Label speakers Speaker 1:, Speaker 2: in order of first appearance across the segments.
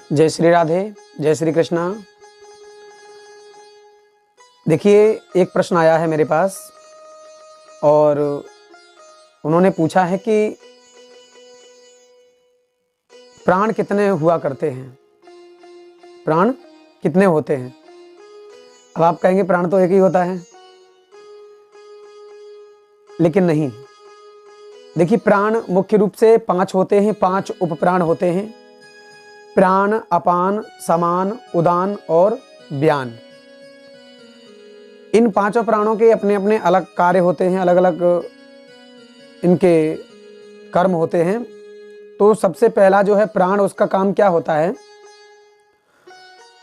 Speaker 1: जय श्री राधे, जय श्री कृष्णा। देखिए, एक प्रश्न आया है मेरे पास और उन्होंने पूछा है कि प्राण कितने हुआ करते हैं, प्राण कितने होते हैं। अब आप कहेंगे प्राण तो एक ही होता है, लेकिन नहीं। देखिए, प्राण मुख्य रूप से 5 होते हैं, 5 उपप्राण होते हैं। प्राण, अपान, समान, उदान और व्यान। इन 5 प्राणों के अपने अपने अलग कार्य होते हैं, अलग अलग इनके कर्म होते हैं। तो सबसे पहला जो है प्राण, उसका काम क्या होता है,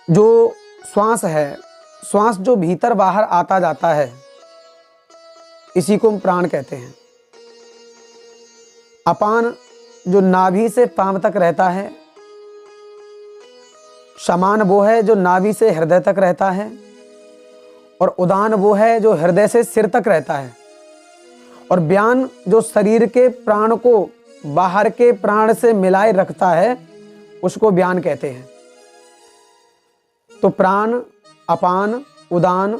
Speaker 1: जो श्वास है, श्वास जो भीतर बाहर आता जाता है, इसी को हम प्राण कहते हैं। अपान जो नाभि से पांव तक रहता है। समान वो है जो नाभि से हृदय तक रहता है। और उदान वो है जो हृदय से सिर तक रहता है। और व्यान जो शरीर के प्राण को बाहर के प्राण से मिलाए रखता है, उसको व्यान कहते हैं। तो प्राण, अपान, उदान,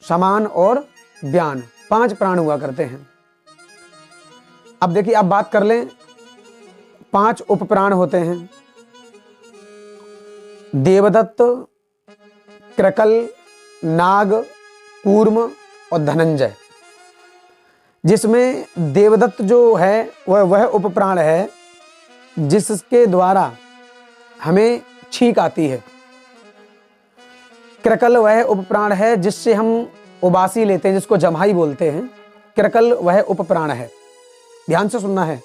Speaker 1: समान और व्यान, 5 प्राण हुआ करते हैं। अब देखिए, अब बात कर लें, 5 उपप्राण होते हैं। देवदत्त, क्रकल, नाग, कूर्म और धनंजय। जिसमें देवदत्त जो है वह उपप्राण है जिसके द्वारा हमें छींक आती है। क्रकल वह उपप्राण है जिससे हम उबासी लेते हैं, जिसको जम्हाई बोलते हैं। क्रकल वह उपप्राण है, ध्यान से सुनना है।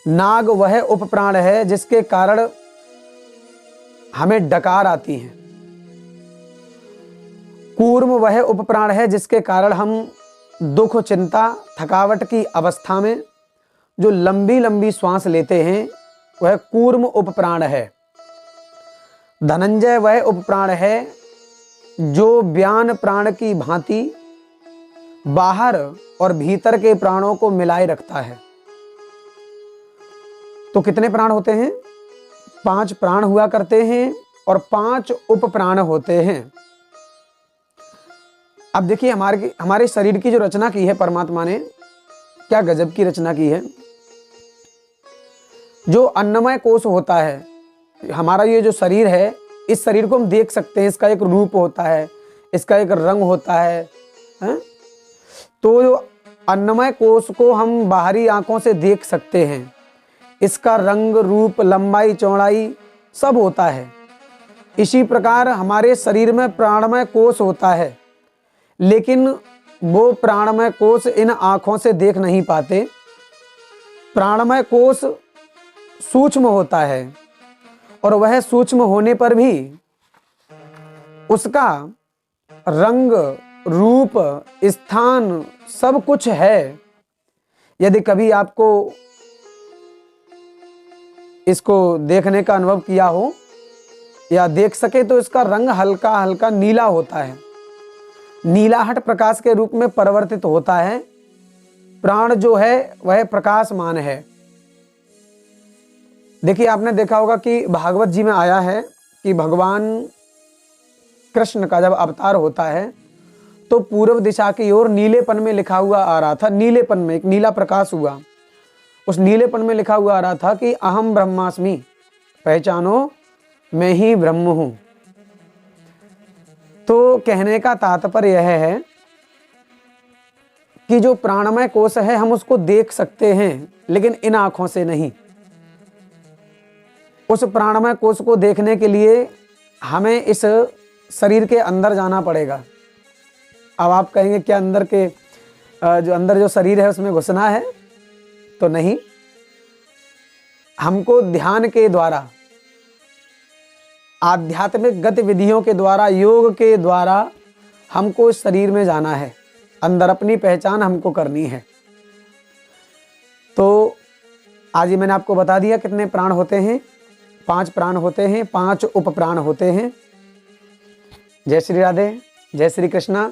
Speaker 1: नाग वह उपप्राण है जिसके कारण हमें डकार आती है। कूर्म वह उपप्राण है जिसके कारण हम दुख, चिंता, थकावट की अवस्था में जो लंबी लंबी श्वास लेते हैं, वह कूर्म उपप्राण है। धनंजय वह उपप्राण है जो व्यान प्राण की भांति बाहर और भीतर के प्राणों को मिलाए रखता है। तो कितने प्राण होते हैं? 5 प्राण हुआ करते हैं और 5 उपप्राण होते हैं। अब देखिए, हमारे शरीर की जो रचना की है परमात्मा ने, क्या गजब की रचना की है। जो अन्नमय कोश होता है, हमारा ये जो शरीर है, इस शरीर को हम देख सकते हैं, इसका एक रूप होता है, इसका एक रंग होता है, हैं? तो जो अन्नमय कोश को हम बाहरी आंखों से देख सकते हैं, इसका रंग, रूप, लंबाई, चौड़ाई सब होता है। इसी प्रकार हमारे शरीर में प्राणमय कोश होता है, लेकिन वो प्राणमय कोश इन आंखों से देख नहीं पाते। प्राणमय कोश सूक्ष्म होता है और वह सूक्ष्म होने पर भी उसका रंग, रूप, स्थान सब कुछ है। यदि कभी आपको इसको देखने का अनुभव किया हो या देख सके, तो इसका रंग हल्का हल्का नीला होता है, नीलाहट प्रकाश के रूप में परिवर्तित होता है। प्राण जो है वह प्रकाशमान है। देखिए, आपने देखा होगा कि भागवत जी में आया है कि भगवान कृष्ण का जब अवतार होता है तो पूर्व दिशा की ओर नीलेपन में लिखा हुआ आ रहा था। नीलेपन में एक नीला प्रकाश हुआ, उस नीलेपन में लिखा हुआ आ रहा था कि अहम ब्रह्मास्मि, पहचानो मैं ही ब्रह्म हूं। तो कहने का तात्पर्य यह है कि जो प्राणमय कोश है, हम उसको देख सकते हैं, लेकिन इन आंखों से नहीं। उस प्राणमय कोश को देखने के लिए हमें इस शरीर के अंदर जाना पड़ेगा। अब आप कहेंगे क्या अंदर जो शरीर है उसमें घुसना है? तो नहीं, हमको ध्यान के द्वारा, आध्यात्मिक गतिविधियों के द्वारा, योग के द्वारा हमको इस शरीर में जाना है, अंदर अपनी पहचान हमको करनी है। तो आज ही मैंने आपको बता दिया कितने प्राण होते हैं। 5 प्राण होते हैं, 5 उपप्राण होते हैं। जय श्री राधे, जय श्री कृष्णा।